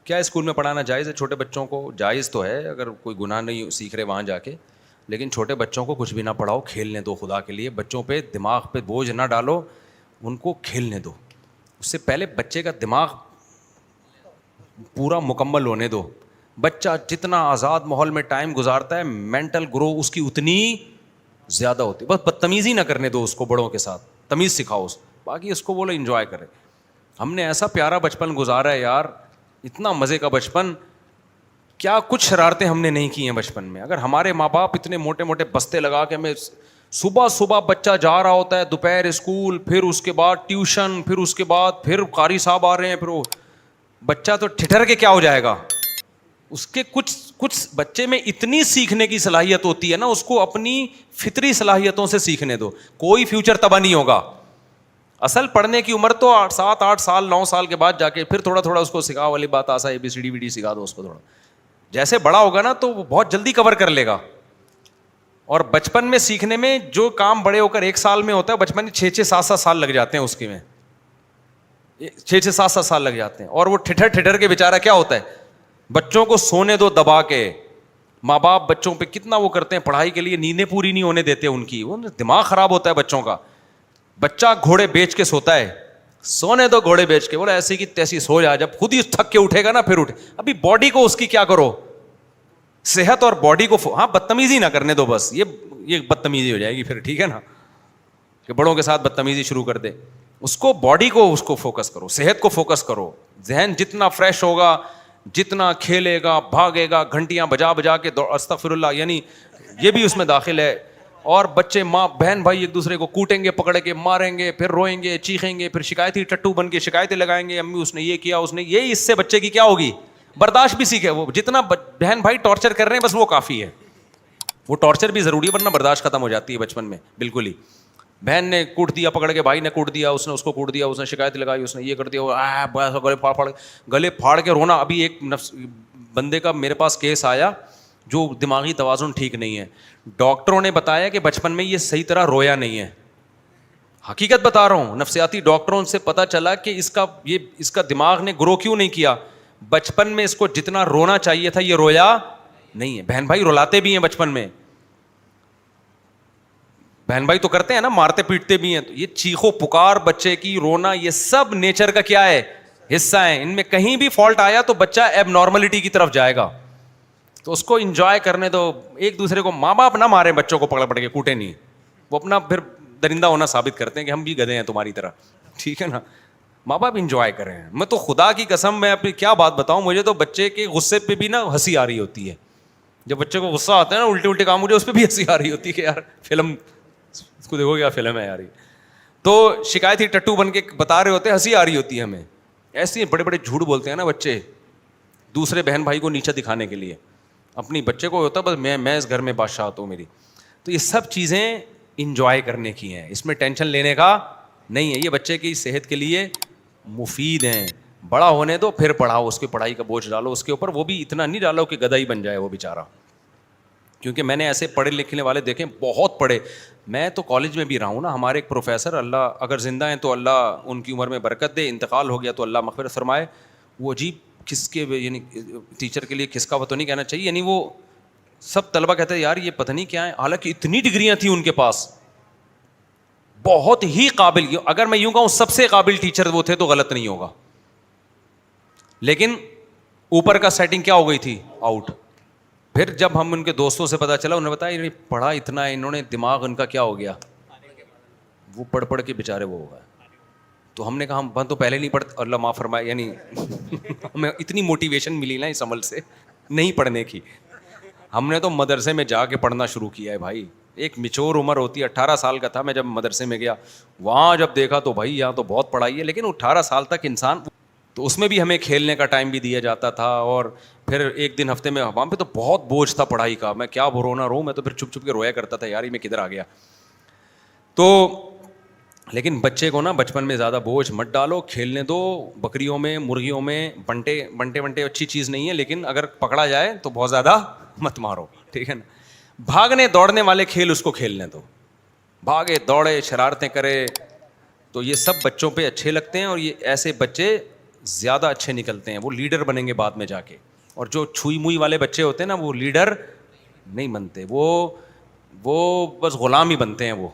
کیا اسکول میں پڑھانا جائز ہے چھوٹے بچوں کو؟ جائز تو ہے اگر کوئی گناہ نہیں سیکھ رہے وہاں جا کے, لیکن چھوٹے بچوں کو کچھ بھی نہ پڑھاؤ, کھیلنے دو خدا کے لیے. بچوں پہ دماغ پہ بوجھ نہ ڈالو, ان کو کھیلنے دو. اس سے پہلے بچے کا دماغ پورا مکمل ہونے دو. بچہ جتنا آزاد ماحول میں ٹائم گزارتا ہے مینٹل گرو اس کی اتنی زیادہ ہوتی ہے. بس بدتمیزی نہ کرنے دو اس کو, بڑوں کے ساتھ تمیز سکھاؤ, باقی اس کو بولو انجوائے کرے. ہم نے ایسا پیارا بچپن گزارا ہے یار, اتنا مزے کا بچپن, کیا کچھ شرارتیں ہم نے نہیں کی ہیں بچپن میں. اگر ہمارے ماں باپ اتنے موٹے موٹے بستے لگا کے ہمیں, صبح صبح بچہ جا رہا ہوتا ہے, دوپہر اسکول, پھر اس کے بعد ٹیوشن, پھر اس کے بعد پھر قاری صاحب آ رہے ہیں, پھر وہ بچہ تو ٹھٹر کے کیا ہو جائے گا. اس کے کچھ بچے میں اتنی سیکھنے کی صلاحیت ہوتی ہے نا, اس کو اپنی فطری صلاحیتوں سے سیکھنے دو, کوئی فیوچر تباہ نہیں ہوگا. اصل پڑھنے کی عمر تو 7-8 سال 9 سال کے بعد جا کے پھر تھوڑا تھوڑا اس کو سکھاؤ, والی بات آسا ABCD ویڈی سکھا دو اس کو تھوڑا. جیسے بڑا ہوگا نا تو وہ بہت جلدی کور کر لے گا. اور بچپن میں سیکھنے میں جو کام بڑے ہو کر 1 سال میں ہوتا ہے, بچپن میں 6-7 سال لگ جاتے ہیں اس کے میں, 6-7 سال لگ جاتے ہیں. اور وہ ٹھٹر کے بیچارہ کیا ہوتا ہے, بچوں کو سونے دو دبا کے. ماں باپ بچوں پہ کتنا وہ کرتے ہیں پڑھائی کے لیے, نیندیں پوری نہیں ہونے دیتے ان کی, وہ دماغ خراب ہوتا ہے بچوں کا. بچہ گھوڑے بیچ کے سوتا ہے, سونے دو گھوڑے بیچ کے, بولے ایسی کی تیسی سو جا, جب خود ہی تھک کے اٹھے گا نا پھر اٹھے. ابھی باڈی کو اس کی کیا کرو, صحت اور باڈی کو, ہاں بدتمیزی نہ کرنے دو بس, یہ بدتمیزی ہو جائے گی پھر, ٹھیک ہے نا, کہ بڑوں کے ساتھ بدتمیزی شروع کر دے. اس کو باڈی کو اس کو فوکس کرو, صحت کو فوکس کرو. ذہن جتنا فریش ہوگا, جتنا کھیلے گا, بھاگے گا, گھنٹیاں بجا بجا کے استغفر اللہ, یعنی یہ بھی اس میں داخل ہے. اور بچے ماں بہن بھائی ایک دوسرے کو کوٹیں گے, پکڑ کے ماریں گے, پھر روئیں گے, چیخیں گے, پھر شکایتی ٹٹو بن کے شکایتیں لگائیں گے, امی اس نے یہ کیا, اس نے یہ, اس سے بچے کی کیا ہوگی, برداشت بھی سیکھے. وہ جتنا بہن بھائی ٹارچر کر رہے ہیں بس وہ کافی ہے. وہ ٹارچر بھی ضروری ہے ورنہ برداشت ختم ہو جاتی ہے بچپن میں بالکل ہی. بہن نے کوٹ دیا پکڑ کے, بھائی نے کوٹ دیا, اس نے اس کو کوٹ دیا, اس نے شکایت لگائی, اس نے یہ کر دیا, گلے پھاڑ کے رونا. ابھی ایک بندے کا میرے پاس کیس آیا جو دماغی توازن ٹھیک نہیں ہے. ڈاکٹروں نے بتایا کہ بچپن میں یہ صحیح طرح رویا نہیں ہے. حقیقت بتا رہا ہوں, نفسیاتی ڈاکٹروں سے پتا چلا کہ اس کا دماغ نے گرو کیوں نہیں کیا. بچپن میں اس کو جتنا رونا چاہیے تھا یہ رویا نہیں ہے. بہن بھائی رلاتے بھی ہیں بچپن میں, بہن بھائی تو کرتے ہیں نا, مارتے پیٹتے بھی ہیں. تو یہ چیخو پکار بچے کی, رونا, یہ سب نیچر کا کیا ہے, حصہ ہے. ان میں کہیں بھی فالٹ آیا تو بچہ ایب نارملٹی کی طرف جائے گا. تو اس کو انجوائے کرنے دو. ایک دوسرے کو, ماں باپ نہ مارے بچوں کو, پکڑ پڑ کے کوٹے نہیں, وہ اپنا پھر درندہ ہونا ثابت کرتے ہیں کہ ہم بھی گدھے ہیں تمہاری طرح, ٹھیک ہے نا. ماں باپ انجوائے کریں. میں تو خدا کی قسم میں اپنی کیا بات بتاؤں, مجھے تو بچے کے غصے پہ بھی نا ہنسی آ رہی ہوتی ہے. جب بچے کو غصہ آتا ہے نا الٹے کام, مجھے اس پہ بھی ہنسی آ رہی ہوتی ہے کہ یار فلم اس کو دیکھو کیا فلم ہے یار. تو شکایتی ٹٹو بن کے بتا رہے ہوتے ہیں, ہنسی آ رہی ہوتی ہے ہمیں. ایسے بڑے بڑے جھوٹ بولتے ہیں نا بچے دوسرے بہن بھائی کو نیچا دکھانے کے لیے. اپنی بچے کو ہوتا بس میں اس گھر میں بادشاہ ہوتا ہوں میری. تو یہ سب چیزیں انجوائے کرنے کی ہیں, اس میں ٹینشن لینے کا نہیں ہے. یہ بچے کی صحت کے لیے مفید ہیں. بڑا ہونے دو پھر پڑھاؤ, اس کی پڑھائی کا بوجھ ڈالو اس کے اوپر, وہ بھی اتنا نہیں ڈالو کہ گدھا ہی بن جائے وہ بیچارہ. کیونکہ میں نے ایسے پڑھے لکھنے والے دیکھے, بہت پڑھے. میں تو کالج میں بھی رہا ہوں نا. ہمارے ایک پروفیسر, اللہ اگر زندہ ہیں تو اللہ ان کی عمر میں برکت دے, انتقال ہو گیا تو اللہ مغفرت فرمائے. وہ عجیب کس کے, یعنی ٹیچر کے لیے کس کا وہ تو نہیں کہنا چاہیے, یعنی وہ سب طلبہ کہتے ہیں یار یہ پتہ نہیں کیا ہے, حالانکہ اتنی ڈگریاں تھیں ان کے پاس, بہت ہی قابل. اگر میں یوں کہوں سب سے قابل ٹیچر وہ تھے تو غلط نہیں ہوگا. لیکن اوپر کا سیٹنگ کیا ہو گئی تھی, آؤٹ. پھر جب ہم ان کے دوستوں سے پتا چلا, انہوں نے بتایا پڑھا اتنا ہے انہوں نے, دماغ ان کا کیا ہو گیا, وہ پڑھ کے بیچارے وہ ہو گئے. تو ہم نے کہا ہم تو پہلے نہیں پڑھتے, اللہ معاف فرمائے, یعنی ہمیں اتنی موٹیویشن ملی نا اس عمل سے نہیں پڑھنے کی. ہم نے تو مدرسے میں جا کے پڑھنا شروع کیا ہے بھائی. ایک میچور عمر ہوتی ہے, 18 سال کا تھا میں جب مدرسے میں گیا, وہاں جب دیکھا تو بھائی یہاں تو بہت پڑھائی ہے. لیکن 18 سال تک انسان, تو اس میں بھی ہمیں کھیلنے کا ٹائم بھی دیا جاتا تھا. اور پھر ایک دن ہفتے میں وہاں پہ تو بہت بوجھ تھا پڑھائی کا, میں کیا رونا رو, میں تو پھر چھپ چھپ کے رویا کرتا تھا یار یہ میں کدھر آ گیا. تو لیکن بچے کو نا بچپن میں زیادہ بوجھ مت ڈالو, کھیلنے دو. بکریوں میں مرغیوں میں بنٹے اچھی چیز نہیں ہے, لیکن اگر پکڑا جائے تو بہت زیادہ مت مارو, ٹھیک ہے نا. بھاگنے دوڑنے والے کھیل اس کو کھیلنے دو, بھاگے دوڑے شرارتیں کرے, تو یہ سب بچوں پہ اچھے لگتے ہیں. اور یہ ایسے بچے زیادہ اچھے نکلتے ہیں, وہ لیڈر بنیں گے بعد میں جا کے. اور جو چھوئی موئی والے بچے ہوتے ہیں نا, وہ لیڈر نہیں بنتے, وہ بس غلام ہی بنتے ہیں وہ.